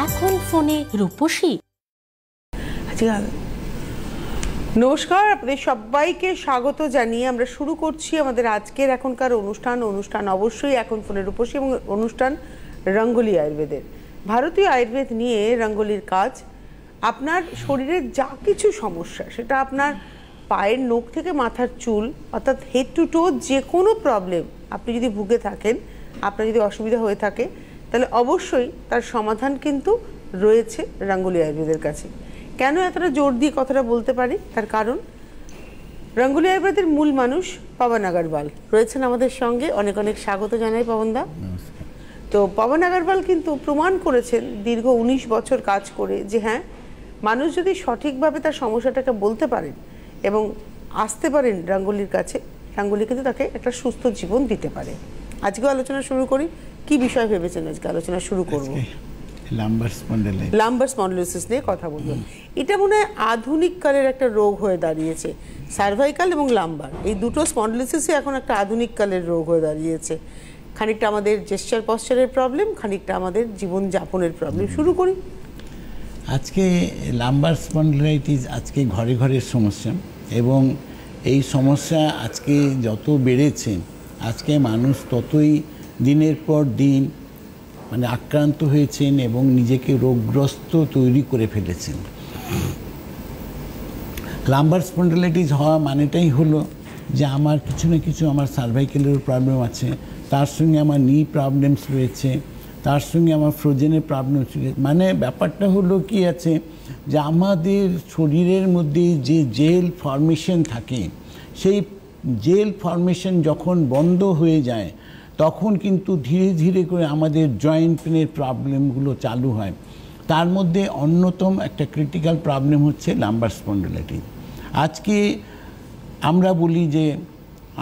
এখন ফোনে রূপসী। নমস্কার, আপনাদের সবাইকে স্বাগত জানিয়ে আমরা শুরু করছি আমাদের আজকের এখনকার অনুষ্ঠান অবশ্যই এখন ফোনে রূপসী এবং অনুষ্ঠান রঙ্গোলি আয়ুর্বেদের। ভারতীয় আয়ুর্বেদ নিয়ে রঙ্গোলির কাজ। আপনার শরীরের যা কিছু সমস্যা, সেটা আপনার পায়ের নখ থেকে মাথার চুল অর্থাৎ হেড টু টো যে কোনো প্রবলেম আপনি যদি ভুগে থাকেন, আপনার যদি অসুবিধা হয়ে থাকে, তাহলে অবশ্যই তার সমাধান কিন্তু রয়েছে রঙ্গোলি আয়ুর্বেদের কাছে। কেন এতটা জোর দিয়ে কথাটা বলতে পারি, তার কারণ রঙ্গোলি আয়ুর্বেদের মূল মানুষ পবন আগরওয়াল রয়েছেন আমাদের সঙ্গে। অনেক অনেক স্বাগত জানাই পবনদা। তো পবন আগরওয়াল কিন্তু প্রমাণ করেছেন দীর্ঘ 19 বছর কাজ করে যে হ্যাঁ, মানুষ যদি সঠিকভাবে তার সমস্যাটাকে বলতে পারেন এবং আসতে পারেন রঙ্গোলির কাছে, রঙ্গোলি কিন্তু তাকে একটা সুস্থ জীবন দিতে পারে। আজকে আলোচনা শুরু করি। কি বিষয় ভেবেছেন আজকে আলোচনা শুরু করব? লাম্বার স্পন্ডিলোসিস নিয়ে কথা বলবো। এটা মনে হয় আধুনিক কালের একটা রোগ হয়ে দাঁড়িয়েছে। সার্ভাইকাল এবং লাম্বার এই দুটো স্পন্ডিলোসিসই এখন একটা আধুনিক কালের রোগ হয়ে দাঁড়িয়েছে। খানিকটা আমাদের জেস্চার পশ্চারের প্রবলেম, খানিকটা আমাদের জীবনযাপনের প্রবলেম। শুরু করি। আজকে লাম্বার স্পন্ডিলাইটিস আজকে ঘরে ঘরের সমস্যা, এবং এই সমস্যা আজকে যত বেড়েছে, আজকে মানুষ ততই দিনের পর দিন আক্রান্ত হয়েছেন এবং নিজেকে রোগগ্রস্ত তৈরি করে ফেলেছেন। লাম্বার স্পন্ডিলাইটিস হওয়া মানেটাই হলো যে আমার কিছু না কিছু আমার সার্ভাইকেলের প্রবলেম আছে, তার সঙ্গে আমার নি প্রবলেমস রয়েছে, তার সঙ্গে আমার ফ্রোজেনের প্রবলেম রয়েছে। ব্যাপারটা হলো কি আছে যে আমাদের শরীরের মধ্যে যে জেল ফর্মেশন থাকে, সেই জেল ফর্মেশন যখন বন্ধ হয়ে যায় তখন কিন্তু ধীরে ধীরে করে আমাদের জয়েন্ট পেনের প্রবলেমগুলো চালু হয়। তার মধ্যে অন্যতম একটা ক্রিটিক্যাল প্রবলেম হচ্ছে লাম্বার স্পন্ডিলাইটিস। আজকে আমরা বলি যে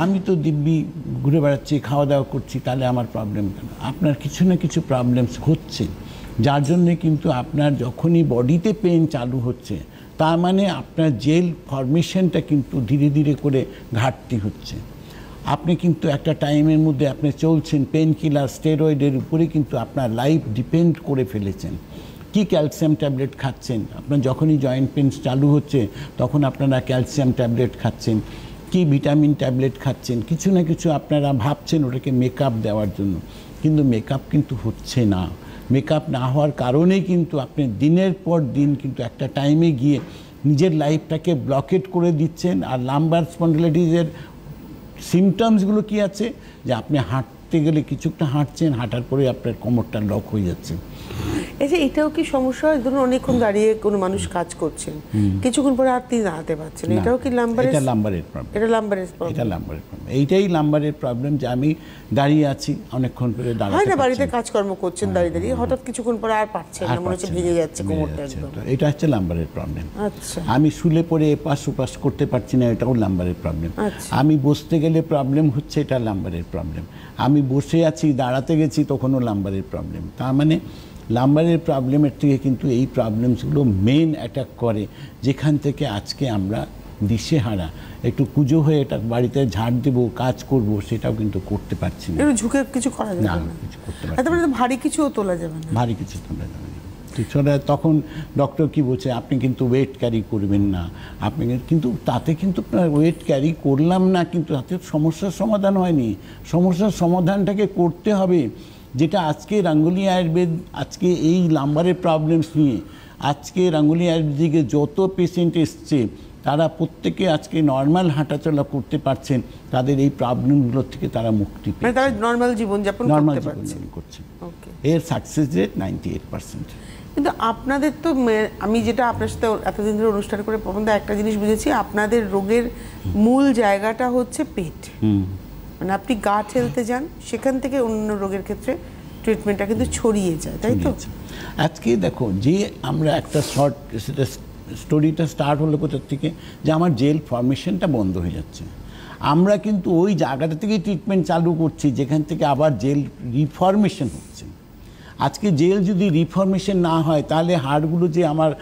আমি তো দিব্যি ঘুরে বেড়াচ্ছি, খাওয়া দাওয়া করছি, তাহলে আমার প্রবলেম কেন? আপনার কিছু না কিছু প্রবলেমস হচ্ছে, যার জন্যে কিন্তু আপনার যখনই বডিতে পেন চালু হচ্ছে, তার মানে আপনার জেল ফর্মেশনটা কিন্তু ধীরে ধীরে করে ঘাটতি হচ্ছে। আপনি কিন্তু একটা টাইমের মধ্যে আপনি চলছেন পেন কিলার, স্টেরয়েডের উপরে কিন্তু আপনার লাইফ ডিপেন্ড করে ফেলেছেন। কি ক্যালসিয়াম ট্যাবলেট খাচ্ছেন, আপনার যখনই জয়েন্ট পেন চালু হচ্ছে তখন আপনারা ক্যালসিয়াম ট্যাবলেট খাচ্ছেন, কি ভিটামিন ট্যাবলেট খাচ্ছেন, কিছু না কিছু আপনারা ভাবছেন ওটাকে মেকআপ দেওয়ার জন্য, কিন্তু মেকআপ কিন্তু হচ্ছে না। মেকআপ না হওয়ার কারণেই কিন্তু আপনি দিনের পর দিন কিন্তু একটা টাইমে গিয়ে নিজের লাইফটাকে ব্লকেট করে দিচ্ছেন। আর লাম্বার স্পন্ডিলাইটিসের সিমটমসগুলো কি আছে যে আপনি হাঁটতে গেলে কিছুটা হাঁটছেন, হাঁটার পরে আপনার কোমরটা লক হয়ে যাচ্ছে। এটাও কি সমস্যা হয়? ধরুন অনেকক্ষণ দাঁড়িয়ে কোনো মানুষ কাজ করছেন, কিছুক্ষণ পরে আর তিনি দাঁড়াতে পারছেন, এটাও কি লাম্বারের? এটা লাম্বারের প্রবলেম। এটা লাম্বারের প্রবলেম। এটা লাম্বারের প্রবলেম। এইটাই লাম্বারের প্রবলেম যে আমি দাঁড়িয়ে আছি অনেকক্ষণ ধরে, দাঁড়াতে হয় না, বাড়িতে কাজকর্ম করছেন দাঁড়িয়ে দাঁড়িয়ে, হঠাৎ কিছুক্ষণ পরে আর পারছেন না, মনে হচ্ছে ভেঙে যাচ্ছে কোমরটা একদম। এটা হচ্ছে লাম্বারের প্রবলেম। আচ্ছা। আমি শুলে পড়ে এপাশ ওপাশ করতে পারছি না, এটাও লাম্বারের প্রবলেম। আমি বসতে গেলে প্রবলেম হচ্ছে, এটা লাম্বারের প্রবলেম। আমি বসে আছি, দাঁড়াতে গেছি, তখনও লাম্বারের প্রবলেম। তার মানে লাম্বারের প্রবলেমের থেকে কিন্তু এই প্রবলেমসগুলো মেন অ্যাটাক করে, যেখান থেকে আজকে আমরা দিশেহারা, একটু পুজো হয়ে এটা বাড়িতে ঝাড় দেবো, কাজ করব, সেটাও কিন্তু করতে পারছি না। একটু ঝুঁকে কিছু করা যাবে না, কিছু করতে পারছি না। ভারী কিছুও তোলা যাবে না, ভারী কিছু তোলা যাবে না। তখন ডক্টর কি বলছে, আপনি কিন্তু ওয়েট ক্যারি করবেন না। আপনি কিন্তু তাতে কিন্তু আপনার ওয়েট ক্যারি করলাম না, কিন্তু তাতে সমস্যার সমাধান হয়নি। সমস্যার সমাধানটাকে করতে হবে, যেটা আজকে রঙ্গোলি আয়ুর্বেদ আজকে এই লাম্বারের প্রবলেমস নিয়ে আজকে রঙ্গোলি আয়ুর্বেদিকে যত পেশেন্ট এসছে, তারা প্রত্যেকে আজকে নর্মাল হাঁটাচলা করতে পারছেন, তাদের এই প্রবলেমগুলোর থেকে তারা মুক্তি পেয়েছে, তারা নর্মাল জীবনযাপন করছে। এর সাকসেস রেট 98%। কিন্তু আপনাদের তো, আমি যেটা আপনার সাথে এতদিন ধরে অনুষ্ঠান করে পবনদা একটা জিনিস বুঝেছি, আপনাদের রোগের মূল জায়গাটা হচ্ছে পেট। মানে আপনি গা ঠেলতে যান, সেখান থেকে অন্য রোগের ক্ষেত্রে ট্রিটমেন্টটা কিন্তু ছড়িয়ে যায়, তাই তো? আজকে দেখো যে আমরা একটা শর্ট স্টোরিটা স্টার্ট হলো কোথার থেকে, যে আমার জেল ফর্মেশনটা বন্ধ হয়ে যাচ্ছে। আমরা কিন্তু ওই জায়গাটা থেকেই ট্রিটমেন্ট চালু করছি যেখান থেকে আবার জেল রিফর্মেশন হচ্ছে। আজকে জেল যদি রিফর্মেশন না হয়, তাহলে হাড়গুলো যে আমার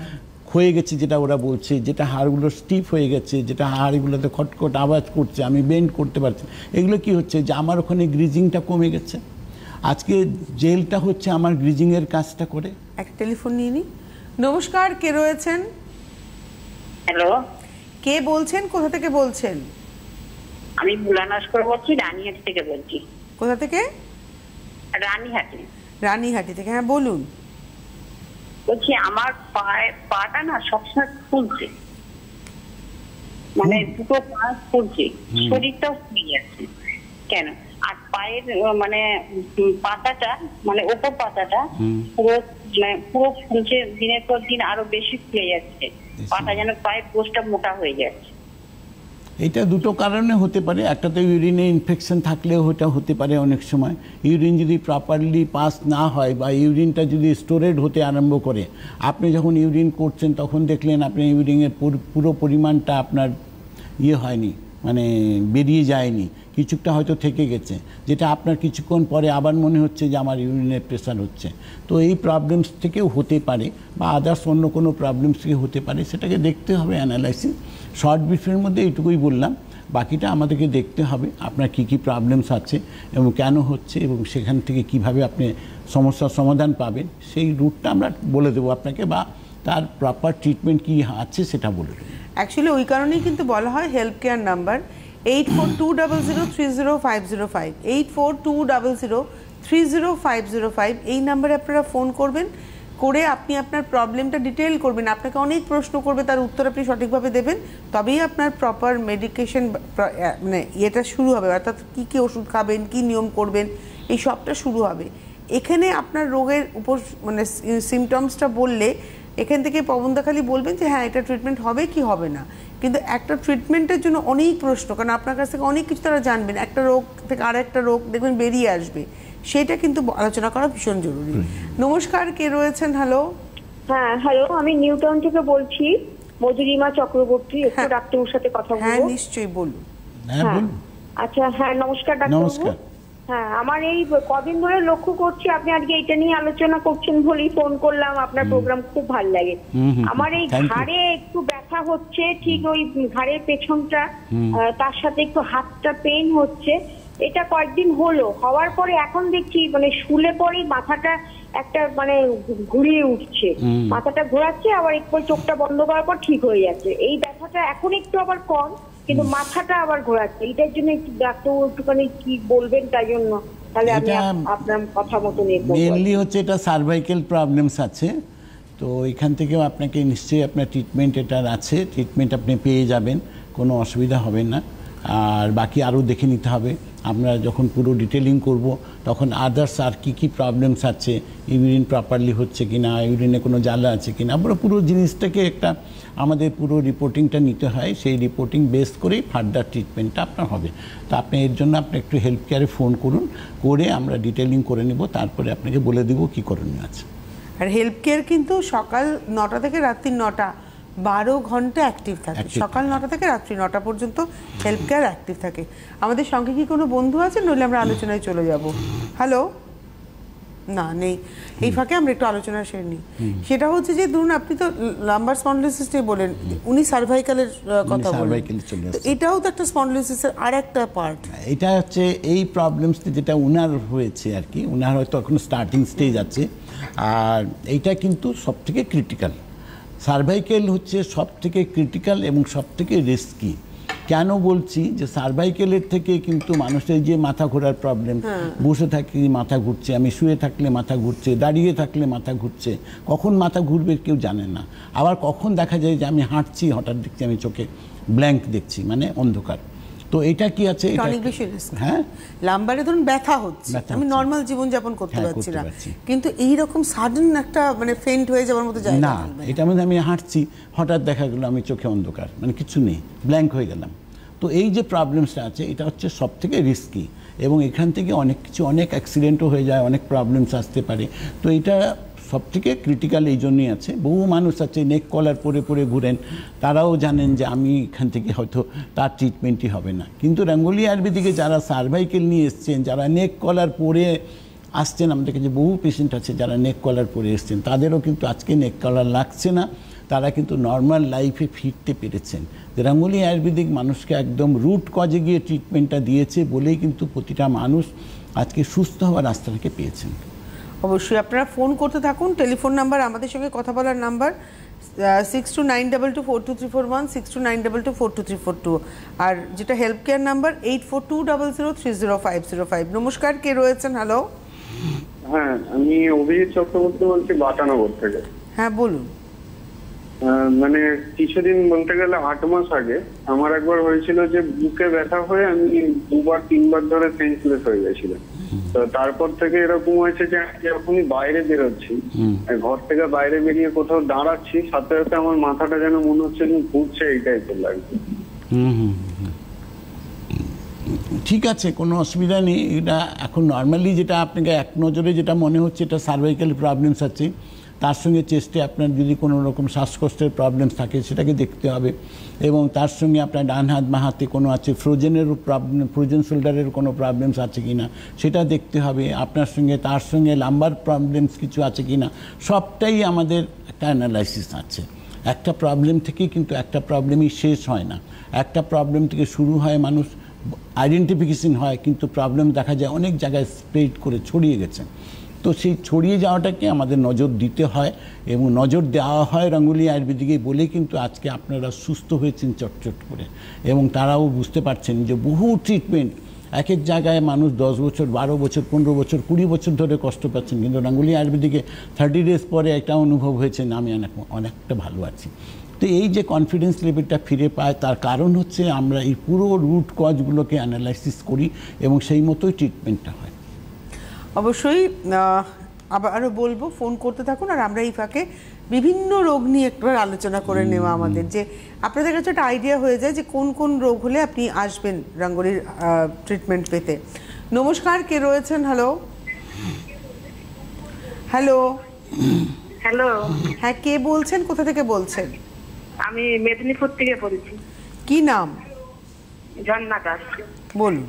ক্ষয়ে গেছে, যেটা ওরা বলছে, যেটা হাড়গুলো স্টিফ হয়ে গেছে, যেটা হাড়গুলোতে খটখট আওয়াজ করছে, আমি বেন্ড করতে পারছি, এগুলো কি হচ্ছে যে আমার ওখানে গ্রিজিংটা কমে গেছে। আজকে জেলটা হচ্ছে আমার গ্রিজিংয়ের কাজটা করে। একটা টেলিফোন নিয়ে নি। নমস্কার, কে রয়েছেন? হ্যালো, কে বলছেন, কোথা থেকে বলছেন? আমি বুলা নস্কর বলছি, রানীহাটি থেকে বলছি। কোথা থেকে? রানীহাটি। রানীহাটি থেকে, হ্যাঁ বলুন। বলছি আমার পাটা না সবসময় ফুলছে, মানে দুটো পা ফুলছে, শরীরটাও ফুলে যাচ্ছে কেন? আর পায়ের মানে পাতাটা, মানে ওপর পাতাটা পুরো মানে পুরো ফুলছে, দিনের পর দিন আরো বেশি ফুলে যাচ্ছে, পাতা যেন পায়ের গোছটা মোটা হয়ে যাচ্ছে। এটা দুটো কারণে হতে পারে। একটা তো ইউরিনে ইনফেকশন থাকলেও ওটা হতে পারে। অনেক সময় ইউরিন যদি প্রপারলি পাস না হয় বা ইউরিনটা যদি স্টোরেড হতে আরম্ভ করে, আপনি যখন ইউরিন করছেন তখন দেখলেন আপনি ইউরিনের পুরো পরিমাণটা আপনার হয়নি, মানে বেরিয়ে যায়নি, কিছুটা হয়তো থেকে গেছে, যেটা আপনার কিছুক্ষণ পরে আবার মনে হচ্ছে যে আমার ইউরিনের প্রেশার হচ্ছে। তো এই প্রবলেমস থেকেও হতে পারে বা আদার্স অন্য কোনো প্রবলেমস থেকে হতে পারে, সেটাকে দেখতে হবে অ্যানালাইসিস। শর্ট ব্রিফের মধ্যে এইটুকুই বললাম, বাকিটা আমাদেরকে দেখতে হবে আপনার কি কি প্রবলেমস আছে এবং কেন হচ্ছে এবং সেখান থেকে কিভাবে আপনি সমস্যার সমাধান পাবেন, সেই রুটটা আমরা বলে দেবো আপনাকে, বা তার প্রপার ট্রিটমেন্ট কী আছে সেটা বলে দেবো। অ্যাকচুয়ালি ওই কারণেই কিন্তু বলা হয় হেল্প কেয়ার নাম্বার 8420030505, 8420030505। এই নাম্বারে আপনারা ফোন করবেন, করে আপনি আপনার প্রবলেমটা ডিটেল করবেন। আপনাকে অনেক প্রশ্ন করবে, তার উত্তর আপনি সঠিকভাবে দেবেন, তবেই আপনার প্রপার মেডিকেশন মানে ইয়েটা শুরু হবে, অর্থাৎ কী কী ওষুধ খাবেন, কী নিয়ম করবেন, এই সবটা শুরু হবে। এখানে আপনার রোগের উপর মানে সিমটমসটা বললে এখান থেকে পবনদা খালি বলবেন যে হ্যাঁ এটা ট্রিটমেন্ট হবে কি হবে না, কিন্তু একটা ট্রিটমেন্টের জন্য অনেক প্রশ্ন, কারণ আপনার কাছ থেকে অনেক কিছু তারা জানবেন, একটা রোগ থেকে আর একটা রোগ দেখবেন বেরিয়ে আসবে, সেটা কিন্তু আলোচনা করা ভীষণ জরুরি। নমস্কার, কে রয়েছেন? হ্যালো। হ্যাঁ হ্যালো, আমি নিউ টাউন থেকে বলছি, মধুরিমা চক্রবর্তী। একটু ডাক্তারের সাথে কথা বলবো? হ্যাঁ নিশ্চয়ই, বলুন। হ্যাঁ আচ্ছা, হ্যাঁ নমস্কার ডাক্তারবাবু। নমস্কার। হ্যাঁ, আমার এই কদিন ধরে লক্ষ্য করছি আপনি আজকে এটা নিয়ে আলোচনা করছেন বলেই ফোন করলাম। আপনার প্রোগ্রাম খুব ভালো লাগে। আমার এই ঘাড়ে একটু ব্যথা হচ্ছে, ঠিক ওই ঘাড়ের পেছনটা, তার সাথে একটু হাতটা পেইন হচ্ছে। এটা কয়েকদিন হলো, হওয়ার পরে এখন দেখছি মানে শুলে পরেই মাথাটা একটা মানে ঘুরিয়ে উঠছে, মাথাটা ঘোরাচ্ছে, আবার একটু চোখটা বন্ধ করার পর ঠিক হয়ে যাচ্ছে। এই ব্যথাটা এখন একটু আবার কম, কিন্তু মাথাটা আবার ঘোরাচ্ছে। এইটার জন্য একটু ডাক্তার একটুখানি কি বলবেন তাই জন্য, তাহলে আমি আপনার কথা মতো নিয়ে মেইনলি হচ্ছে এটা সার্ভাইকেল প্রবলেমস আছে। তো এখান থেকেও আপনাকে নিশ্চয়ই আপনার ট্রিটমেন্ট এটার আছে, ট্রিটমেন্ট আপনি পেয়ে যাবেন, কোনো অসুবিধা হবে না। আর বাকি আরও দেখে নিতে হবে, আমরা যখন পুরো ডিটেলিং করব তখন আদার্স আর কি কি প্রবলেমস আছে, ইউরিন প্রপারলি হচ্ছে কি না, ইউরিনে কোনো জ্বালা আছে কি না, আমরা পুরো জিনিসটাকে একটা আমাদের পুরো রিপোর্টিংটা নিতে হয়, সেই রিপোর্টিং বেস করেই ফার্দার ট্রিটমেন্টটা আপনার হবে। তো আপনি এর জন্য আপনি একটু হেল্প কেয়ারে ফোন করুন, করে আমরা ডিটেলিং করে নেব, তারপরে আপনাকে বলে দেবো কী করণীয় আছে। আর হেল্প কেয়ার কিন্তু সকাল 9টা থেকে রাত্রি 9টা 12 ঘন্টা অ্যাক্টিভ থাকে, সকাল 9টা থেকে রাত্রি 9টা পর্যন্ত হেল্প কেয়ার অ্যাক্টিভ থাকে। আমাদের সঙ্গে কি কোনো বন্ধু আছে? নইলে আমরা আলোচনায় চলে যাব। হ্যালো, না নেই। এই ফাঁকে আমরা একটু আলোচনা সেরে নিই। সেটা হচ্ছে যে ধরুন আপনি তো লাম্বার স্পন্ডিলোসিসটাই বলেন, উনি সার্ভাইকালের কথা বলেন, এটাও তো একটা স্পন্ডিলোসিসের আর একটা পার্ট। এটা হচ্ছে এই প্রবলেমসটা যেটা উনার হয়েছে আর কি, উনার হয়তো এখন স্টার্টিং স্টেজ আছে, আর এইটা কিন্তু সবথেকে ক্রিটিক্যাল। সার্ভাইকেল হচ্ছে সবথেকে ক্রিটিক্যাল এবং সবথেকে রিস্কি। কেন বলছি যে সার্ভাইকেলের থেকে কিন্তু মানুষের যে মাথা ঘোরার প্রবলেম, বসে থাকলে মাথা ঘুরছে, আমি শুয়ে থাকলে মাথা ঘুরছে, দাঁড়িয়ে থাকলে মাথা ঘুরছে, কখন মাথা ঘুরবে কেউ জানে না। আবার কখন দেখা যায় যে আমি হাঁটছি, হঠাৎ দেখছি আমি চোখে ব্ল্যাঙ্ক দেখছি, মানে অন্ধকার। তো এটা কি আছে, হ্যাঁ লাম্বারে ধরুন ব্যথা হচ্ছে, আমি নর্মাল জীবনযাপন করতে পারছি না, কিন্তু এইরকম সাডেন একটা মানে ফেন্ট হয়ে যাওয়ার মতো যায় না। এটা মানে আমি হাঁটছি, হঠাৎ দেখা গেলো আমি চোখে অন্ধকার, মানে কিছু নেই, ব্ল্যাঙ্ক হয়ে গেলাম। তো এই যে প্রবলেমসটা আছে, এটা হচ্ছে সব থেকে রিস্কি, এবং এখান থেকে অনেক কিছু, অনেক অ্যাক্সিডেন্টও হয়ে যায়, অনেক প্রবলেমস আসতে পারে। তো এটা সব থেকে ক্রিটিক্যাল এই জন্যই আছে। বহু মানুষ আছে নেক কলার পরে পরে ঘুরেন, তারাও জানেন যে আমি এখান থেকে হয়তো তার ট্রিটমেন্টই হবে না। কিন্তু রঙ্গোলি আয়ুর্বেদিকে যারা সার্ভাইকেল নিয়ে এসছেন, যারা নেক কলার পরে আসছেন, আমাদের কাছে বহু পেশেন্ট আছে যারা নেক কলার পরে এসছেন, তাদেরও কিন্তু আজকে নেক কলার লাগছে না, তারা কিন্তু নর্মাল লাইফে ফিরতে পেরেছেন। রঙ্গোলি আয়ুর্বেদিক মানুষকে একদম রুট কজে গিয়ে ট্রিটমেন্টটা দিয়েছে বলেই কিন্তু প্রতিটা মানুষ আজকে সুস্থ হওয়ার রাস্তাটাকে পেয়েছেন। অবশ্যই আপনারা ফোন করতে থাকুন। টেলিফোন নাম্বার, আমাদের সঙ্গে কথা বলার নাম্বার 6292423421, 6292424342, আর যেটা হেল্প কেয়ার নাম্বার 8420030505। নমস্কার, কে রয়েছেন? হ্যালো। হ্যাঁ, আমি অভিজিৎ চক্রবর্তী বলছি বাটানগর থেকে। হ্যাঁ বলুন। মানে কিছুদিন বলতে গেলে 8 মাস আগে আমার একবার হয়েছিল যে বুকে ব্যথা হয়ে আমি 2-3 ধরে সেন্সলেস হয়ে গেছিলাম। তো তারপর থেকে এরকম হয়েছে যে যখনই বাইরে বেরোচ্ছি, ঘর থেকে বাইরে বেরিয়ে কোথাও দাঁড়াচ্ছি, সাথে সাথে আমার মাথাটা যেন মনে হচ্ছে ঘুরছে, এই টাইপের লাগছে। ঠিক আছে, কোনো অসুবিধা নেই। এটা এখন নর্মালি যেটা আপনাকে এক নজরে যেটা মনে হচ্ছে এটা সার্ভাইকাল প্রবলেমস আছে, তার সঙ্গে চেস্টে আপনার যদি কোনো রকম শ্বাসকষ্টের প্রবলেমস থাকে সেটাকে দেখতে হবে, এবং তার সঙ্গে আপনার ডান হাত বাঁ হাতে কোনো আছে ফ্রোজেনেরও প্রবলেম, ফ্রোজেন শোল্ডারের কোনো প্রবলেমস আছে কি না সেটা দেখতে হবে আপনার সঙ্গে, তার সঙ্গে লাম্বার প্রবলেমস কিছু আছে কি না, সবটাই আমাদের একটা অ্যানালাইসিস আছে। একটা প্রবলেম থেকেই কিন্তু একটা প্রবলেমই শেষ হয় না, একটা প্রবলেম থেকে শুরু হয়, মানুষ আইডেন্টিফিকেশন হয়, কিন্তু প্রবলেম দেখা যায় অনেক জায়গায় স্প্রেড করে ছড়িয়ে গেছে। তো সেই ছড়িয়ে যাওয়াটাকে আমাদের নজর দিতে হয়, এবং নজর দেওয়া হয় রঙ্গোলি আয়ুর্বেদিকে বলে কিন্তু আজকে আপনারা সুস্থ হয়েছেন চটচট করে, এবং তারাও বুঝতে পারছেন যে বহু ট্রিটমেন্ট এক এক জায়গায় মানুষ 10 বছর 12 বছর 15 বছর 20 বছর ধরে কষ্ট পাচ্ছেন, কিন্তু রঙ্গোলি আয়ুর্বেদিকে 30 ডেজ পরে একটা অনুভব হয়েছে না আমি অনেকটা ভালো আছি। তো এই যে কনফিডেন্স লেভেলটা ফিরে পায় তার কারণ হচ্ছে আমরা এই পুরো রুট কজগুলোকে অ্যানালাইসিস করি এবং সেই মতোই ট্রিটমেন্টটা হয়। অবশ্যই আরও বলবো, ফোন করতে থাকুন। আর আমরা এই ফাঁকে বিভিন্ন রোগ নিয়ে একবার আলোচনা করে নেওয়া আমাদের, যে আপনাদের কাছে একটা আইডিয়া হয়ে যায় যে কোন কোন রোগ হলে আপনি আসবেন রঙ্গোলির ট্রিটমেন্ট পেতে। নমস্কার, কে রয়েছেন? হ্যালো। হ্যালো। হ্যালো। হ্যাঁ, কে বলছেন, কোথা থেকে বলছেন? আমি মেদিনীপুর থেকে বলছি। কি নাম? ঝর্ণা দাস। বলুন।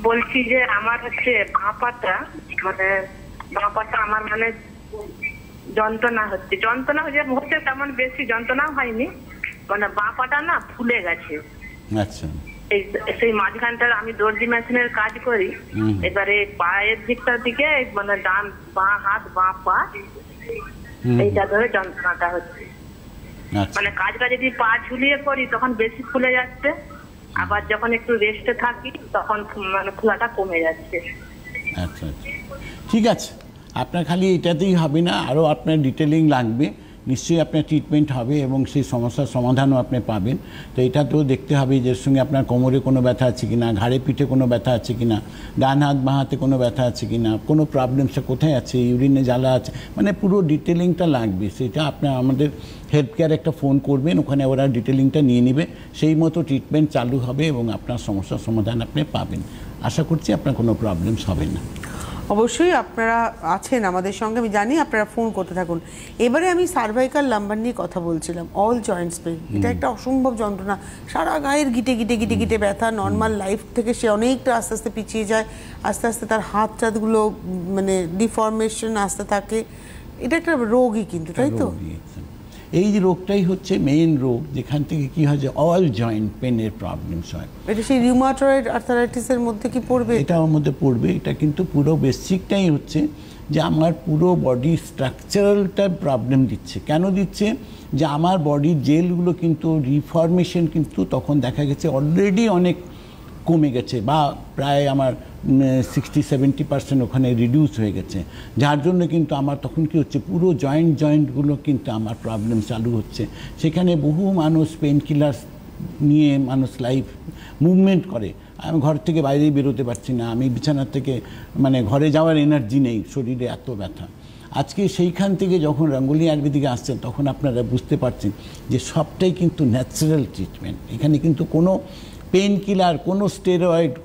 বলছি যে আমার হচ্ছে বাঁ পাটা, মানে বাঁ পাটা আমার মানে যন্ত্রণা হচ্ছে, তেমন বেশি যন্ত্রণা হয়নি, মানে বাঁ পাটা না ফুলে গেছে। আচ্ছা। সেই মাঝখানটা আমি দর্জি মেশিনের কাজ করি, এবারে পায়ের দিকটার দিকে মানে ডান বাঁ হাত বাঁ পা এইটা ধরে যন্ত্রণাটা হচ্ছে। মানে কাজটা যদি পা ঝুলিয়ে পড়ি তখন বেশি ফুলে যাচ্ছে, আবার যখন একটু রেস্টে থাকি তখন মানে ফুলাটা কমে যাচ্ছে। আচ্ছা আচ্ছা, ঠিক আছে। আপনার খালি এটাতেই হবে না, আরও আপনার ডিটেলিং লাগবে, নিশ্চয়ই আপনার ট্রিটমেন্ট হবে এবং সেই সমস্যার সমাধানও আপনি পাবেন। তো এটাতেও দেখতে হবে যে সঙ্গে আপনার কোমরে কোনো ব্যথা আছে কি না, ঘাড়ে পিঠে কোনো ব্যথা আছে কি না, ডান হাত বাঁ হাতে কোনো ব্যথা আছে কি না, কোনো প্রবলেমসটা কোথায় আছে, ইউরিনে জ্বালা আছে, মানে পুরো ডিটেলিংটা লাগবে। সেটা আপনার আমাদের হেল্প কেয়ার একটা ফোন করবেন, ওখানে ওরা ডিটেলিংটা নিয়ে নেবে, সেই মতো ট্রিটমেন্ট চালু হবে এবং আপনার সমস্যার সমাধান আপনি পাবেন। আশা করছি আপনার কোনো প্রবলেমস হবে না। অবশ্যই আপনারা আছেন আমাদের সঙ্গে, আমি জানি, আপনারা ফোন করতে থাকুন। এবারে আমি সার্ভাইকাল লাম্বার নিয়ে কথা বলছিলাম, অল জয়েন্টস পেইন। এটা একটা অসম্ভব যন্ত্রণা, সারা গায়ের গিটে গিটে গিটে গিটে ব্যথা। নর্মাল লাইফ থেকে সে অনেকটা আস্তে আস্তে পিছিয়ে যায়, আস্তে আস্তে তার হাত টাতগুলো মানে ডিফর্মেশন আসতে থাকে। এটা একটা রোগই কিন্তু, তাই তো? এই যে রোগটাই হচ্ছে মেইন রোগ, যেখান থেকে কি হয় যে অল জয়েন্ট পেনের প্রবলেমস হয়। এটা সেই রিউমাটয়েড আর্থারাইটিসের মধ্যে কি পড়বে? এটার মধ্যে পড়বে। এটা কিন্তু পুরো বেসিকটাই হচ্ছে যে আমার পুরো বডি স্ট্রাকচারালটা প্রবলেম দিচ্ছে। কেন দিচ্ছে? যে আমার বডির জেলগুলো কিন্তু রিফর্মেশন কিন্তু তখন দেখা গেছে অলরেডি অনেক কমে গেছে, বা প্রায় আমার 60-70% ওখানে রিডিউস হয়ে গেছে, যার জন্য কিন্তু আমার তখন কি হচ্ছে পুরো জয়েন্টগুলো কিন্তু আমার প্রবলেম চালু হচ্ছে। সেখানে বহু মানুষ পেন কিলার নিয়ে মানুষ লাইফ মুভমেন্ট করে, আমি ঘর থেকে বাইরেই বেরোতে পারছি না, আমি বিছানার থেকে মানে ঘরে যাওয়ার এনার্জি নেই, শরীরে এত ব্যথা। আজকে সেইখান থেকে যখন রঙ্গোলি আয়ুর্বেদিকে আসছেন তখন আপনারা বুঝতে পারছেন যে সবটাই কিন্তু ন্যাচারাল ট্রিটমেন্ট। এখানে কিন্তু কোনো পেন কিলার,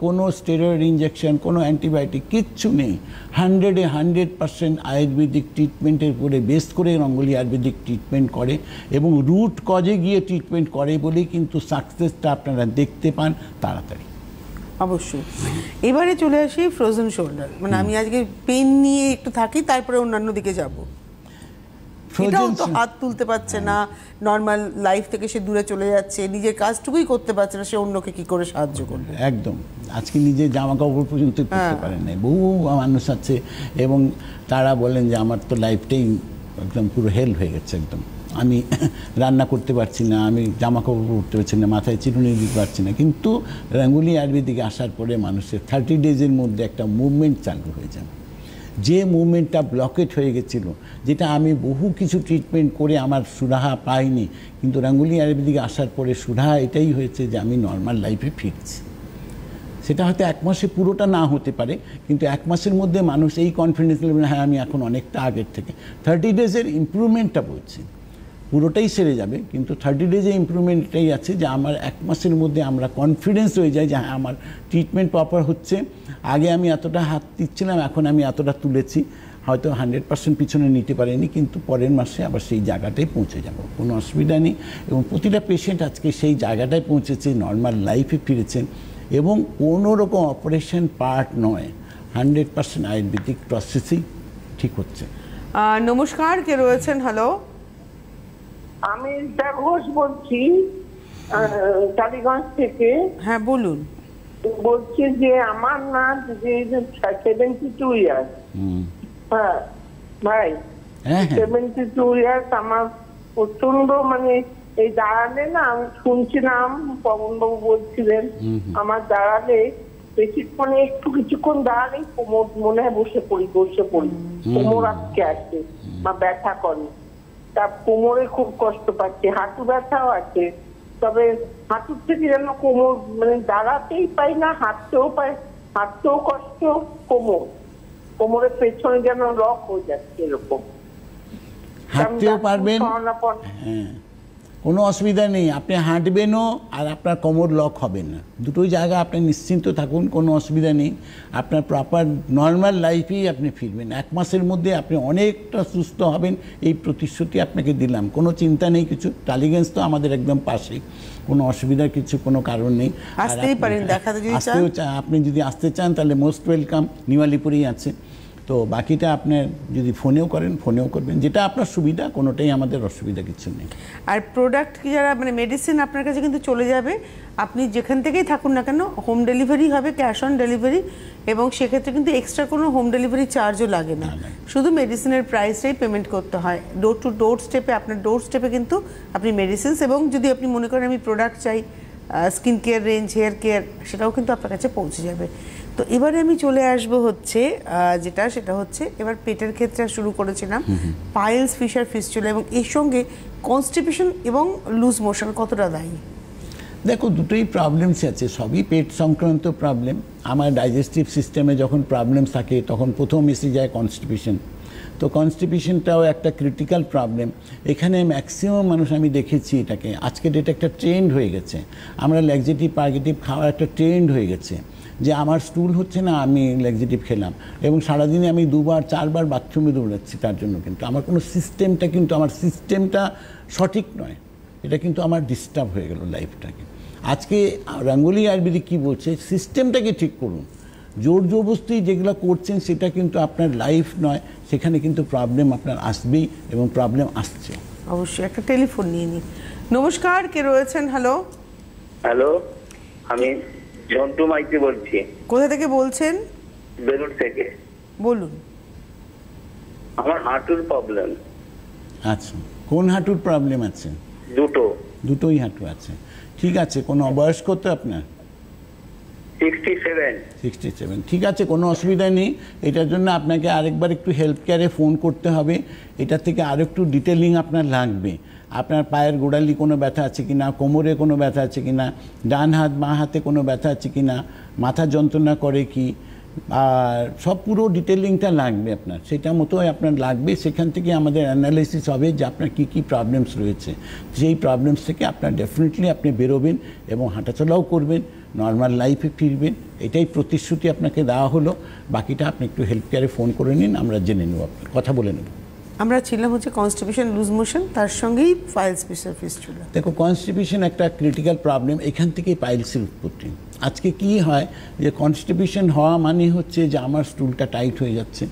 কোনো স্টেরয়েড ইঞ্জেকশন, কোনো অ্যান্টিবায়োটিক কিচ্ছু নেই। 100% আয়ুর্বেদিক ট্রিটমেন্টের উপরে বেস করে রঙ্গোলি আয়ুর্বেদিক ট্রিটমেন্ট করে এবং রুট কজে গিয়ে ট্রিটমেন্ট করে বলেই কিন্তু সাকসেসটা আপনারা দেখতে পান তাড়াতাড়ি। অবশ্যই। এবারে চলে আসি ফ্রোজেন শোল্ডার, মানে আমি আজকে পেন নিয়ে একটু থাকি, তারপরে অন্যান্য দিকে যাব। এটাও তো হাত তুলতে পারছে না, নর্মাল লাইফ থেকে সে দূরে চলে যাচ্ছে, নিজের কাজটুকুই করতে পারছে না, সে অন্যকে কি করে সাহায্য করবে? একদম, আজকে নিজের জামা কাপড় পর্যন্ত পরতে পারে না। বহু মানুষ আছে এবং তারা বলেন যে আমার তো লাইফটাই একদম পুরো হেল হয়ে গেছে, একদম আমি রান্না করতে পারছি না, আমি জামা কাপড় পরতে পারছি না, মাথায় চিরুনি দিতে পারছি না। কিন্তু রাঙ্গুলি আয়ুর্বেদিকে আসার পরে মানুষের 30 ডেজের মধ্যে একটা মুভমেন্ট চালু হয়ে যায়। যে মুভমেন্টটা ব্লকেট হয়ে গেছিলো, যেটা আমি বহু কিছু ট্রিটমেন্ট করে আমার সুরাহা পাইনি, কিন্তু রাঙ্গুলি আয়ুর্বেদিকে আসার পরে সুরাহা এটাই হয়েছে যে আমি নর্মাল লাইফে ফিরছি। সেটা হয়তো 1 মাসে পুরোটা না হতে পারে, কিন্তু 1 মাসের মধ্যে মানুষ এই কনফিডেন্স নেবেন, হ্যাঁ আমি এখন অনেকটা আগের থেকে। 30 ডেজের ইমপ্রুভমেন্টটা বলছি, পুরোটাই সেরে যাবে, কিন্তু 30 ডেজে ইমপ্রুভমেন্টটাই আছে যে আমার 1 মাসের মধ্যে আমরা কনফিডেন্স হয়ে যায় যে হ্যাঁ আমার ট্রিটমেন্ট প্রপার হচ্ছে। আগে আমি এতটা হাত দিচ্ছিলাম, এখন আমি এতটা তুলেছি, হয়তো 100% পিছনে নিতে পারিনি, কিন্তু পরের মাসে আবার সেই জায়গাটায় পৌঁছে যাব, কোনো অসুবিধা নেই। এবং প্রতিটা পেশেন্ট আজকে সেই জায়গাটায় পৌঁছেছে, নর্মাল লাইফে ফিরেছেন এবং কোনো রকম অপারেশন পার্ট নয়, 100% আয়ুর্বেদিক প্রসেসেই ঠিক হচ্ছে। নমস্কার, কে রয়েছেন? হ্যালো, আমি ঘোষ বলছি টালিগঞ্জ থেকে। হ্যাঁ বলুন। বলছি যে আমার না যে 72 ইয়ার্স, হ্যাঁ ভাই 72 ইয়ার্স, আমার প্রচন্ড মানে এই দাঁড়ালে না, আমি শুনছিলাম পবনবাবু বলছিলেন আমার দাঁড়ালে বেশিক্ষণ একটু কিছুক্ষণ দাঁড়ালেই কোমর মনে হয় বসে পড়ি, কোমর আটকে আসে বা ব্যথা করে, তা কোমরে খুব কষ্ট পাচ্ছি, হাঁটু ব্যথাও আছে, তবে হাঁটুর থেকে যেন কোমর মানে দাঁড়াতেই পাই না, হাঁটতেও কষ্ট, কোমরের পেছনে যেন লক হয়ে যাচ্ছে এরকম। হাঁটতেও পারবেন, হ্যাঁ কোনো অসুবিধা নেই, আপনি হাঁটবেনও আর আপনার কোমর লক হবে না, দুটোই জায়গা আপনি নিশ্চিন্ত থাকুন, কোনো অসুবিধা নেই। আপনার প্রপার নর্মাল লাইফেই আপনি ফিরবেন, 1 মাসের মধ্যে আপনি অনেকটা সুস্থ হবেন, এই প্রতিশ্রুতি আপনাকে দিলাম। কোনো চিন্তা নেই কিছু, টালিগঞ্জ তো আমাদের একদম পাশেই, কোনো অসুবিধার কিছু কোনো কারণ নেই। আসতেই পারেন, দেখাতে যদি চান, আপনি যদি আসতে চান তাহলে মোস্ট ওয়েলকাম, নিওয়ালিপুরেই আছে। তো বাকিটা আপনার যদি ফোনেও করেন, ফোনেও করবেন, যেটা আপনার সুবিধা, কোনোটাই আমাদের অসুবিধা কিছু নেই। আর প্রোডাক্ট কি যারা মানে মেডিসিন আপনার কাছে কিন্তু চলে যাবে, আপনি যেখান থেকেই থাকুন না কেন, হোম ডেলিভারি হবে, ক্যাশ অন ডেলিভারি, এবং সেক্ষেত্রে কিন্তু এক্সট্রা কোনো হোম ডেলিভারি চার্জও লাগে না, শুধু মেডিসিনের প্রাইসটাই পেমেন্ট করতে হয়। ডোর টু ডোর স্টেপে, আপনার ডোর স্টেপে কিন্তু আপনি মেডিসিনস, এবং যদি আপনি মনে করেন আমি প্রোডাক্ট চাই, skin care range, hair care, সেটাও কিন্তু আপনার কাছে পৌঁছে যাবে। তো এবারে আমি চলে আসব হচ্ছে সেটা হচ্ছে এবার পেটের ক্ষেত্রে শুরু করেছিলাম পাইলস, ফিশার, ফিস্টুলা, এবং এর সঙ্গে কনস্টিপেশন এবং লুজ মোশন কতটা দায়ী? দেখো, দুটোই প্রবলেমস আছে, সবই পেট সংক্রান্ত প্রবলেম। আমার ডাইজেস্টিভ সিস্টেমে যখন প্রবলেম থাকে তখন প্রথম এসে যায় কনস্টিপেশন। তো কনস্টিপেশনটাও একটা ক্রিটিক্যাল প্রবলেম। এখানে ম্যাক্সিমাম মানুষ আমি দেখেছি এটাকে, আজকে ডেটে একটা ট্রেন্ড হয়ে গেছে, আমরা ল্যাক্সেটিভ পার্গেটিভ খাওয়ার একটা ট্রেন্ড হয়ে গেছে, যে আমার স্টুল হচ্ছে না, আমি ল্যাক্সেটিভ খেলাম, এবং সারাদিনে আমি 2-4 বার বাথরুমে দৌড়াচ্ছি তার জন্য। কিন্তু আমার কোনো আমার সিস্টেমটা সঠিক নয়, এটা কিন্তু আমার ডিস্টার্ব হয়ে গেল লাইফটাকে। আজকে রাঙ্গুলি আয়ুর্বেদিক কী বলছে, সিস্টেমটাকে ঠিক করুন, জোর জবরদস্তি যেগুলো করছেন সেটা কিন্তু আপনার লাইফ নয়, সেখানে কিন্তু প্রবলেম আপনার আসবেই এবং প্রবলেম আসছে। অবশ্যই একটা টেলিফোন নিয়ে নিই। নমস্কার, কে রয়েছেন? হ্যালো, আমি জন্টু মাইতি বলছি। কোথা থেকে বলছেন? বেলুড় থেকে। বলুন। আমার হাঁটুর প্রবলেম। আচ্ছা, কোন হাঁটুর প্রবলেম আছে? দুটোই হাঁটু আছে, ঠিক আছে। কোনো বয়স কত আপনার? 67। ঠিক আছে, কোনো অসুবিধা নেই। এটার জন্য আপনাকে আরেকবার একটু হেলথ কেয়ারে ফোন করতে হবে, এটা থেকে আরও একটু ডিটেলিং আপনার লাগবে। আপনার পায়ের গোড়ালি কোনো ব্যথা আছে কি না, কোমরে কোনো ব্যথা আছে কি না, ডান হাত বাঁ হাতে কোনো ব্যথা আছে কি না, মাথা যন্ত্রণা করে কি, আর সব পুরো ডিটেলিংটা লাগবে আপনার, সেটা মতোই আপনার লাগবে। সেখান থেকে আমাদের অ্যানালাইসিস হবে যে আপনার কী কী প্রবলেমস রয়েছে। সেই প্রবলেমস থেকে আপনার ডেফিনেটলি আপনি বেরোবেন এবং হাঁটাচলাও করবেন, নর্মাল লাইফে ফিরবেন, এটাই প্রতিশ্রুতি আপনাকে দেওয়া হলো। বাকিটা আপনি একটু হেলথ কেয়ারে ফোন করে নিন, আমরা জেনে নেব, আপনার কথা বলে নেব। আমরা ছিলাম হচ্ছে কনস্টিপেশন, লুজ মোশন, তার সঙ্গেই পাইলস, ফিশার, ফিস্টুলা। দেখো, কনস্টিপেশন একটা ক্রিটিক্যাল প্রবলেম, এখান থেকেই পাইলসের উৎপত্তি। আজকে কি হয় যে কনস্টিপেশন হওয়া মানে হচ্ছে যে আমার স্টুলটা টাইট হয়ে যাচ্ছে,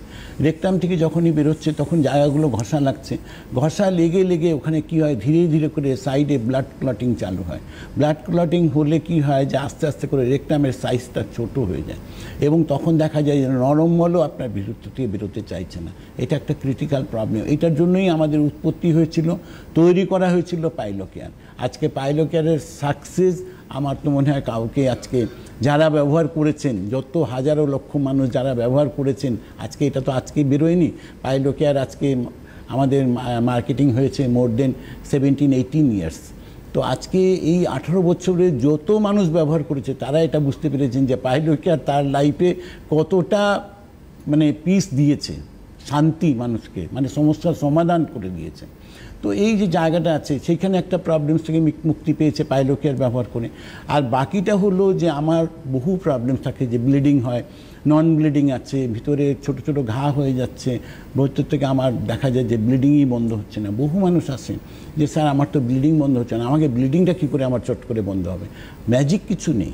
রেকটাম থেকে যখনই বেরোচ্ছে তখন জায়গাগুলো ঘষা লাগছে, ঘষা লেগে লেগে ওখানে কি হয় ধীরে ধীরে করে সাইডে ব্লাড ক্লটিং চালু হয়। ব্লাড ক্লটিং হলে কি হয় যে আস্তে আস্তে করে রেকটামের সাইজটা ছোট হয়ে যায় এবং তখন দেখা যায় যে নরম মলও আপনার ভিতর থেকে বেরোতে চাইছে না। এটা একটা ক্রিটিক্যাল প্রবলেম। এটার জন্যই আমাদের উৎপত্তি হয়েছিল, তৈরি করা হয়েছিল পাইলোকেয়ার। আজকে পাইলোকেয়ারের সাকসেস আমার তো মনে হয় কাউকে আজকে যারা ব্যবহার করেছেন, যত হাজারো লক্ষ মানুষ যারা ব্যবহার করেছেন, আজকে এটা তো আজকে বেরোয়নি। পাইলোকেয়ার আজকে আমাদের মার্কেটিং হয়েছে মোর দেন 17-18 ইয়ার্স। তো আজকে এই 18 বছরে যত মানুষ ব্যবহার করেছে তারা এটা বুঝতে পেরেছেন যে পাইলোকেয়ার তার লাইফে কতটা মানে পিস দিয়েছে, শান্তি মানুষকে, মানে সমস্যার সমাধান করে দিয়েছে। তো এই যে জায়গাটা আছে সেইখানে একটা প্রবলেমস থেকে মুক্তি পেয়েছে পাইলোকেয়ার ব্যবহার করে। আর বাকিটা হলো যে আমার বহু প্রবলেম থাকে, যে ব্লিডিং হয়, নন ব্লিডিং আছে, ভিতরে ছোট ছোট ঘা হয়ে যাচ্ছে, ভেতর থেকে আমার দেখা যায় যে ব্লিডিংই বন্ধ হচ্ছে না। বহু মানুষ আসেন যে স্যার আমার তো ব্লিডিং বন্ধ হচ্ছে না, আমাকে ব্লিডিংটা কী করে আমার চট করে বন্ধ হবে? ম্যাজিক কিছু নেই।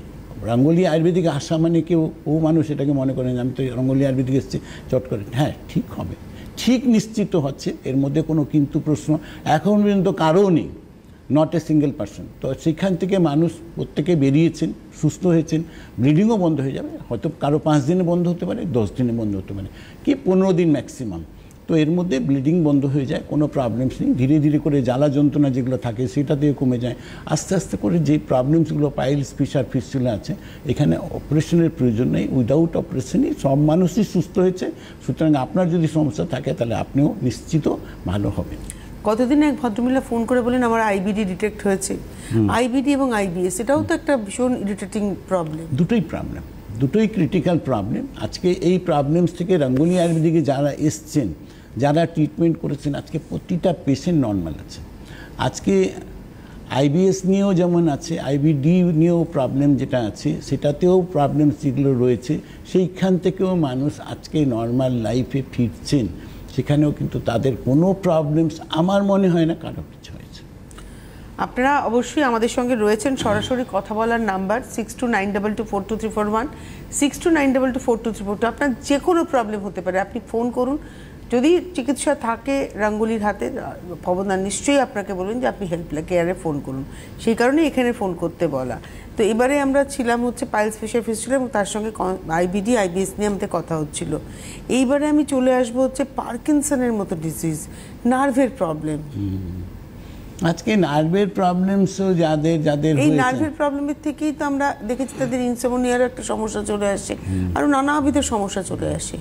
রঙ্গোলি আয়ুর্বেদিক আসা মানে কেউ বহু মানুষ এটাকে মনে করেন আমি তো রঙ্গোলি আয়ুর্বেদিক এসেছি চট করে, হ্যাঁ ঠিক হবে, ঠিক নিশ্চিত হচ্ছে, এর মধ্যে কোনো কিন্তু প্রশ্ন এখন পর্যন্ত কারও নেই, নট এ সিঙ্গেল পার্সন। তো সেখান থেকে মানুষ প্রত্যেকে বেরিয়েছেন, সুস্থ হয়েছেন, ব্লিডিংও বন্ধ হয়ে যাবে, হয়তো কারো 5 দিনে বন্ধ হতে পারে, 10 দিনে বন্ধ হতে পারে, কি 15 দিন ম্যাক্সিমাম। তো এর মধ্যে ব্লিডিং বন্ধ হয়ে যায়, কোনো প্রবলেমস নেই। ধীরে ধীরে করে জ্বালা যন্ত্রণা যেগুলো থাকে সেটাতেও কমে যায়। আস্তে আস্তে করে যে প্রবলেমসগুলো পাইলস, ফিশার, ফিস্টুলা আছে, এখানে অপারেশনের প্রয়োজন নেই। উইদাউট অপারেশনই সব মানুষই সুস্থ হয়েছে। সুতরাং আপনার যদি সমস্যা থাকে তাহলে আপনিও নিশ্চিত ভালো হবেন। কতদিন এক ভদ্রমহিলা ফোন করে বলেন আমার আইবিডি ডিটেক্ট হয়েছে। আইবিডি এবং আইবিএস এটাও তো একটা ভীষণ ইরিটেটিং প্রবলেম। দুটোই প্রবলেম, দুটোই ক্রিটিক্যাল প্রবলেম। আজকে এই প্রবলেমস থেকে রঙ্গোলি আয়ুর্বেদিকে যারা এসছেন, যারা ট্রিটমেন্ট করেছেন, আজকে প্রতিটা পেশেন্ট নর্মাল আছে। আজকে আইবিএস নিয়েও যেমন আছে, আইবিডি নিয়েও প্রবলেম যেটা আছে সেটাতেও প্রবলেমস যেগুলো রয়েছে সেইখান থেকেও মানুষ আজকে নর্মাল লাইফে ফিরছেন। সেখানেও কিন্তু তাদের কোনো প্রবলেমস আমার মনে হয় না কারো কিছু হয়েছে। আপনারা অবশ্যই আমাদের সঙ্গে রয়েছেন, সরাসরি কথা বলার নাম্বার 6292242341, 6292242342। আপনার যে কোনো প্রবলেম হতে পারে, আপনি ফোন করুন। যদি চিকিৎসা থাকে রঙ্গোলির হাতে, পবনদা নিশ্চয়ই আপনাকে বলবেন যে আপনি হেল্প কেয়ারে ফোন করুন, সেই কারণে এখানে ফোন করতে বলা। তো এবারে আমরা ছিলাম হচ্ছে পাইলস, ফিশার, ফিস্টুলা এবং তার সঙ্গে আইবিডি, আইবিএস নিয়ে আমাদের কথা হচ্ছিল। এইবারে আমি চলে আসবো হচ্ছে পার্কিনসনের মতো ডিজিজ, নার্ভের প্রবলেম। আজকে নার্ভের প্রবলেমসও যাদের যাদের এই নার্ভের প্রবলেমের থেকেই তো আমরা দেখেছি তাদের ইনসোমনিয়ার একটা সমস্যা চলে আসে, আরও নানাবিধ সমস্যা চলে আসে।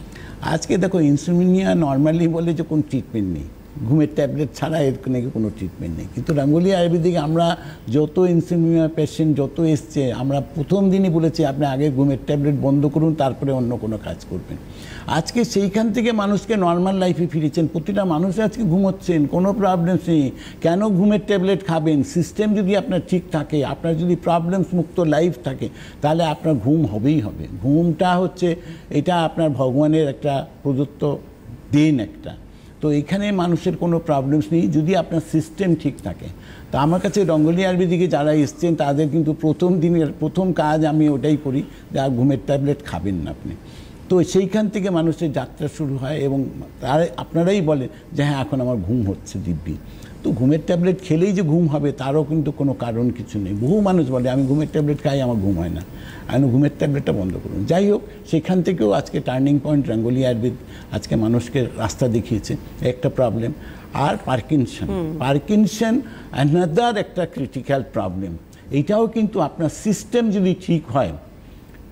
আজকে দেখো ইনসোমনিয়া নর্মালি বলে যে কোনো ট্রিটমেন্ট নেই, ঘুমের ট্যাবলেট ছাড়া এর নাকি কোনো ট্রিটমেন্ট নেই। কিন্তু রঙ্গোলি আয়ুর্বেদিকে আমরা যত ইনসোমনিয়া পেশেন্ট যত এসছে, আমরা প্রথম দিনই বলেছি আপনি আগে ঘুমের ট্যাবলেট বন্ধ করুন, তারপরে অন্য কোনো কাজ করবেন। আজকে সেইখান থেকে মানুষকে নর্মাল লাইফে ফিরেছেন, প্রতিটা মানুষ আজকে ঘুমোচ্ছেন, কোনো প্রবলেমস নেই। কেন ঘুমের ট্যাবলেট খাবেন? সিস্টেম যদি আপনার ঠিক থাকে, আপনার যদি প্রবলেমস মুক্ত লাইফ থাকে, তাহলে আপনার ঘুম হবেই হবে। ঘুমটা হচ্ছে এটা আপনার ভগবানের একটা প্রদত্ত দেন একটা। তো এখানে মানুষের কোনো প্রবলেমস নেই যদি আপনার সিস্টেম ঠিক থাকে। তো আমার কাছে রঙ্গোলি আয়ুর্বেদিকে যারা এসছেন তাদের কিন্তু প্রথম দিনের প্রথম কাজ আমি ওটাই করি যে আর ঘুমের ট্যাবলেট খাবেন না আপনি। তো সেইখান থেকে মানুষের যাত্রা শুরু হয় এবং তারা আপনারাই বলেন যে হ্যাঁ এখন আমার ঘুম হচ্ছে দিব্যি। তো ঘুমের ট্যাবলেট খেলেই যে ঘুম হবে তারও কিন্তু কোনো কারণ কিছু নেই। বহু মানুষ বলে আমি ঘুমের ট্যাবলেট খাই আমার ঘুম হয় না, আমি ঘুমের ট্যাবলেটটা বন্ধ করুন। যাই হোক, সেখান থেকেও আজকে টার্নিং পয়েন্ট রঙ্গোলি আয়ুর্বেদ আজকে মানুষকে রাস্তা দেখিয়েছে একটা প্রবলেম। আর পার্কিনসন অ্যানাদার একটা ক্রিটিক্যাল প্রবলেম। এইটাও কিন্তু আপনার সিস্টেম যদি ঠিক হয়,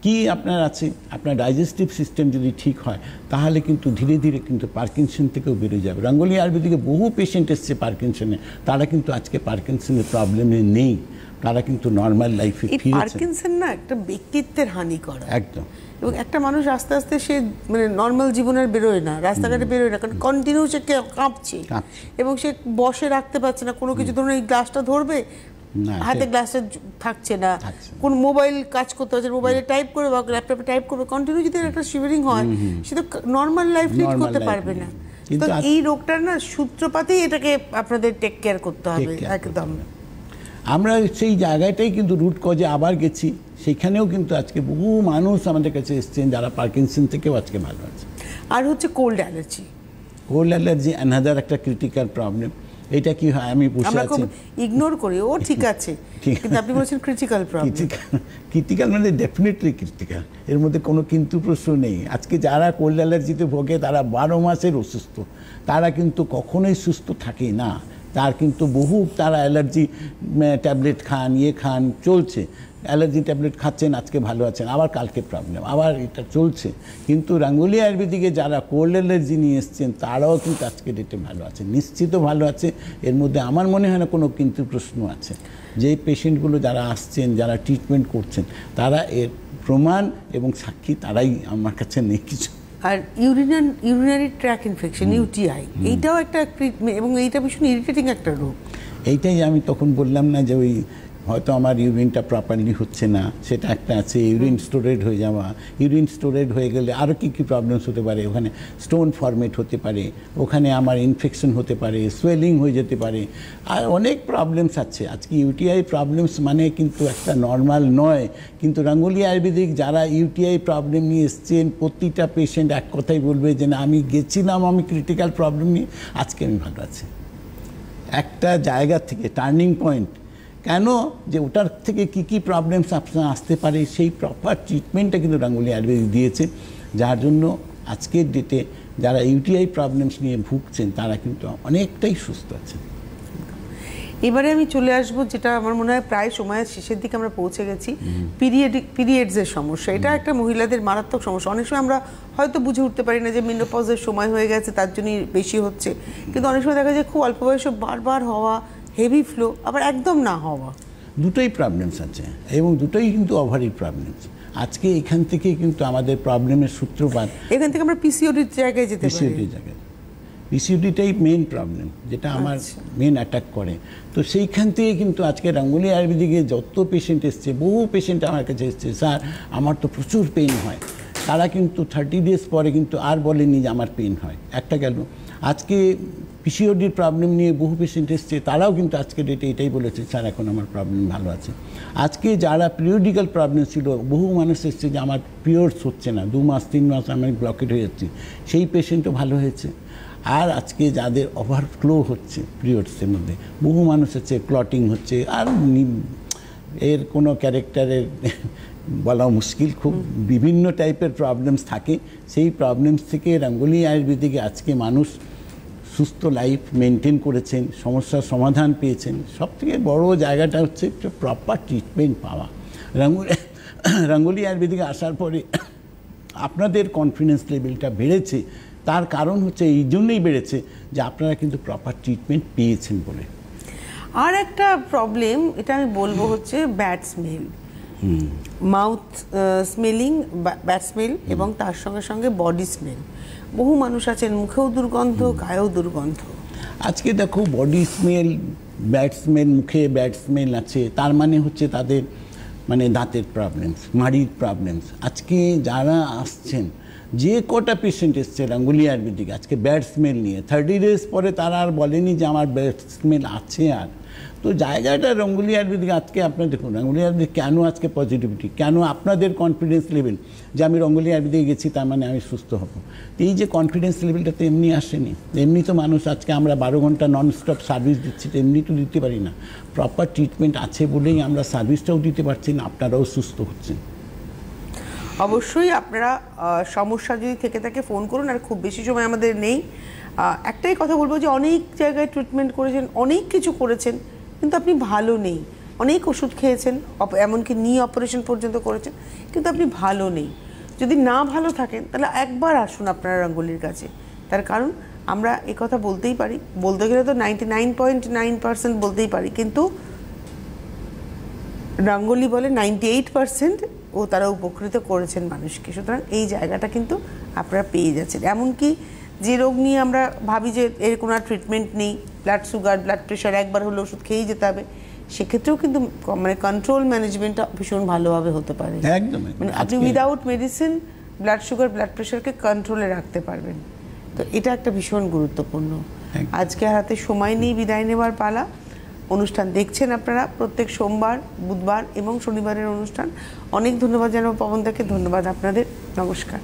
কি আপনার আছে, আপনার ডাইজেস্টিভ সিস্টেম যদি ঠিক হয় তাহলে কিন্তু ধীরে ধীরে কিন্তু পার্কিনসন থেকেও বেড়ে যাবে। রঙ্গোলি আয়ুর্বেদিকে বহু পেশেন্ট এসছে পার্কিনসনে, তারা কিন্তু আজকে পার্কিনসনের প্রবলেমে নেই, তারা কিন্তু নর্মাল লাইফে ফিরেছে। পার্কিনসন না একটা ব্যক্তিত্বের হানি করা একদম। এবং একটা মানুষ আস্তে আস্তে সে মানে নর্মাল জীবনের বেরোয় না, রাস্তাঘাটে বেরোয় না, কারণ কন্টিনিউ সে কাঁপছে এবং সে বসে রাখতে পারছে না। কোনো কিছু ধরুন এই গ্লাসটা ধরবে, হাতে গ্লাসটা থাকছে না, কোন মোবাইল কাজ করতে হচ্ছে, মোবাইলে টাইপ করবে বা ল্যাপটপে টাইপ করবে, কন্টিনিউ যদি একটা শিভারিং হয় সে তো নর্মাল লাইফ লিড করতে পারবে না। তো এই রোগটার না সূত্রপাতেই এটাকে আপনাদের টেক কেয়ার করতে হবে একদম। আমরা সেই জায়গাটাই কিন্তু রুট কজে আবার গেছি, সেখানেও কিন্তু আজকে বহু মানুষ আমাদের কাছে এসছেন যারা পার্কিনসন থেকেও আজকে ভালো আছে। আর হচ্ছে cold allergy. Cold allergy another একটা ক্রিটিক্যাল প্রবলেম। এটা কি হয় আমি বসে আছি, ইগনোর করি, ও ঠিক আছে, কিন্তু আপনি বলছেন ক্রিটিক্যাল প্রবলেম। ক্রিটিক্যাল মানে ডেফিনেটলি ক্রিটিক্যাল, এর মধ্যে কোনো কিন্তু প্রশ্ন নেই। আজকে যারা কোল্ড অ্যালার্জিতে ভোগে তারা 12 মাসের অসুস্থ, তারা কিন্তু কখনোই সুস্থ থাকে না। তার কিন্তু বহু তারা অ্যালার্জি ট্যাবলেট খান, খান, চলছে, অ্যালার্জি ট্যাবলেট খাচ্ছেন, আজকে ভালো আছেন, আবার কালকে প্রবলেম, আবার এটা চলছে। কিন্তু রাঙ্গুলি আয়ুর্বেদিকে যারা কোল্ড অ্যালার্জি নিয়ে এসছেন তারাও কিন্তু আজকে ডেটে ভালো আছে, নিশ্চিত ভালো আছে। এর মধ্যে আমার মনে হয় না কোনো কিন্তু প্রশ্ন আছে। যে পেশেন্টগুলো যারা আসছেন, যারা ট্রিটমেন্ট করছেন, তারা এর প্রমাণ এবং সাক্ষী, তারাই আমার কাছে নেই কিছু। আর ইউরিনারি ট্র্যাক ইনফেকশন, ইউটিআই, এইটাও একটা, এবং এইটা ভীষণ ইরিটেটিং একটা রোগ। এইটাই আমি তখন বললাম না যে ওই হয়তো আমার ইউরিনটা প্রপারলি হচ্ছে না, সেটা একটা আছে। ইউরিন স্টোরেড হয়ে যাওয়া, ইউরিন স্টোরেড হয়ে গেলে আরও কী কী প্রবলেমস হতে পারে, ওখানে স্টোন ফর্মেট হতে পারে, ওখানে আমার ইনফেকশন হতে পারে, সোয়েলিং হয়ে যেতে পারে, আর অনেক প্রবলেমস আছে। আজকে ইউটিআই প্রবলেমস মানে কিন্তু একটা নর্মাল নয়। কিন্তু রাঙ্গুলি আয়ুর্বেদিক যারা ইউটিআই প্রবলেম নিয়ে এসছেন, প্রতিটা পেশেন্ট এক কথাই বলবে যে না, আমি গেছিলাম আমি ক্রিটিক্যাল প্রবলেম নিয়ে, আজকে আমি ভালো আছি। একটা জায়গা থেকে টার্নিং পয়েন্ট, কেন যে ওটার থেকে কি কি প্রবলেমস আপনার আসতে পারে সেই প্রপার ট্রিটমেন্টটা কিন্তু রাঙ্গুলি আয়ুর্বেদিক দিয়েছে, যার জন্য আজকের ডেটে যারা ইউটিআই প্রবলেমস নিয়ে ভুগছেন তারা কিন্তু অনেকটাই সুস্থ আছেন। এবারে আমি চলে আসবো, যেটা আমার মনে হয় প্রায় সময়ের শেষের দিকে আমরা পৌঁছে গেছি, পিরিয়ডসের সমস্যা। এটা একটা মহিলাদের মারাত্মক সমস্যা। অনেক সময় আমরা হয়তো বুঝে উঠতে পারি না যে মেনোপজের সময় হয়ে গেছে তার জন্যই বেশি হচ্ছে, কিন্তু অনেক সময় দেখা যায় খুব অল্প বয়সে বারবার হওয়া, হেভি ফ্লো, আবার একদম না হওয়া, দুটোই প্রবলেমস আছে এবং দুটোই কিন্তু ওভারি প্রবলেমস। আজকে এখান থেকে কিন্তু আমাদের প্রবলেমের সূত্রপাত, এখান থেকে আমরা পিসিওডির জায়গায় যেতে পারি। পিসিওডির জায়গায়, পিসিওডিটাই মেন প্রবলেম, যেটা আমার মেন অ্যাটাক করে। তো সেইখান থেকে কিন্তু আজকে রাঙ্গুলি আয়ুর্বেদিকে যত পেশেন্ট এসছে, বহু পেশেন্ট আমার কাছে এসছে, স্যার আমার তো প্রচুর পেন হয়। তারা কিন্তু 30 ডেজ পরে কিন্তু আর বলেনি যে আমার পেন হয়। একটা গেল। আজকে পিসিওডির প্রবলেম নিয়ে বহু পেশেন্ট এসছে, তারাও কিন্তু আজকে ডেটে এটাই বলেছে, স্যার এখন আমার প্রবলেম ভালো আছে। আজকে যারা পিরিয়ডিক্যাল প্রবলেম ছিল, বহু মানুষ এসছে যে আমার পিরিয়ডস হচ্ছে না, 2 মাস 3 মাস আমি ব্লকেট হয়ে যাচ্ছি, সেই পেশেন্টও ভালো হয়েছে। আর আজকে যাদের ওভারফ্লো হচ্ছে পিরিয়ডসের মধ্যে, বহু মানুষ হচ্ছে ক্লটিং হচ্ছে, আর এর কোনো ক্যারেক্টারের বলা মুশকিল, খুব বিভিন্ন টাইপের প্রবলেমস থাকে। সেই প্রবলেমস থেকে রাঙ্গুলি আয়ুর্বেদিকে আজকে মানুষ সুস্থ লাইফ মেনটেন করেছেন, সমস্যার সমাধান পেয়েছেন। সবথেকে বড় জায়গাটা হচ্ছে একটা প্রপার ট্রিটমেন্ট পাওয়া। রাঙ্গুলি আয়ুর্বেদিকে আসার পরে আপনাদের কনফিডেন্স লেভেলটা বেড়েছে। তার কারণ হচ্ছে এই জন্যই বেড়েছে যে আপনারা কিন্তু প্রপার ট্রিটমেন্ট পেয়েছেন বলে। আর একটা প্রবলেম, এটা আমি বলবো, হচ্ছে bad smell, mouth smelling, bad smell, এবং তার সঙ্গে সঙ্গে বডি স্মেল। বহু মানুষ আছেন মুখেও দুর্গন্ধ, গায়েও দুর্গন্ধ। আজকে দেখো, বডি স্মেল, ব্যাড স্মেল, মুখে ব্যাড স্মেল আছে, তার মানে হচ্ছে তাদের মানে দাঁতের প্রবলেমস, মাড়ির প্রবলেমস। আজকে যারা আসছেন, যে কটা পেশেন্ট এসছে রাঙ্গুলি আয়ুর্বেদিক আজকে ব্যাড স্মেল নিয়ে, 30 ডেজ পরে তারা আর বলেনি যে আমার ব্যাড স্মেল আছে। আর তো জায়গাটা রাঙ্গুলি আয়ুর্বেদিক আজকে আপনার দেখুন, রাঙ্গুলি আয়ুর্বেদিক কেন আজকে পজিটিভিটি, কেন আপনাদের কনফিডেন্স লেভেল যে আমি রাঙ্গুলি আয়ুর্বেদিকে গেছি তার মানে আমি সুস্থ হব। এই যে কনফিডেন্স লেভেলটা তো এমনি আসেনি। এমনি তো মানুষ আজকে আমরা 12 ঘন্টা ননস্টপ সার্ভিস দিচ্ছি, তো এমনি তো দিতে পারি না। প্রপার ট্রিটমেন্ট আছে বলেই আমরা সার্ভিসটাও দিতে পারছি না, আপনারাও সুস্থ হচ্ছেন। অবশ্যই আপনারা সমস্যা যদি থেকে থাকে ফোন করুন, আর খুব বেশি সময় আমাদের নেই। একটাই কথা বলবো যে অনেক জায়গায় ট্রিটমেন্ট করেছেন, অনেক কিছু করেছেন, কিন্তু আপনি ভালো নেই। অনেক ওষুধ খেয়েছেন, এমনকি নি অপারেশন পর্যন্ত করেছেন, কিন্তু আপনি ভালো নেই। যদি না ভালো থাকেন তাহলে একবার আসুন আপনারা রাঙ্গুলির কাছে। তার কারণ আমরা এ কথা বলতেই পারি, বলতে গেলে তো 99.9% বলতেই পারি, কিন্তু রাঙ্গুলি বলে 98% ও তারা উপকৃত করেছেন মানুষকে। সুতরাং এই জায়গাটা কিন্তু আপনারা পেয়ে যাচ্ছেন। এমনকি যে রোগ নিয়ে আমরা ভাবি যে এর কোনো ট্রিটমেন্ট নেই, ব্লাড সুগার, ব্লাড প্রেশার, একবার হলে ওষুধ খেয়েই যেতে হবে, সেক্ষেত্রেও কিন্তু মানে কন্ট্রোল ম্যানেজমেন্টটা ভীষণ ভালোভাবে হতে পারে। একদম, মানে আপনি without medicine blood sugar, blood প্রেশারকে কন্ট্রোলে রাখতে পারবেন। তো এটা একটা ভীষণ গুরুত্বপূর্ণ। আজকে হাতে সময় নেই, বিদায় নেওয়ার পালা। অনুষ্ঠান দেখছেন আপনারা প্রত্যেক সোমবার, বুধবার এবং শনিবারের অনুষ্ঠান। অনেক ধন্যবাদ জানাবো পবনদাকে, ধন্যবাদ আপনাদের, নমস্কার।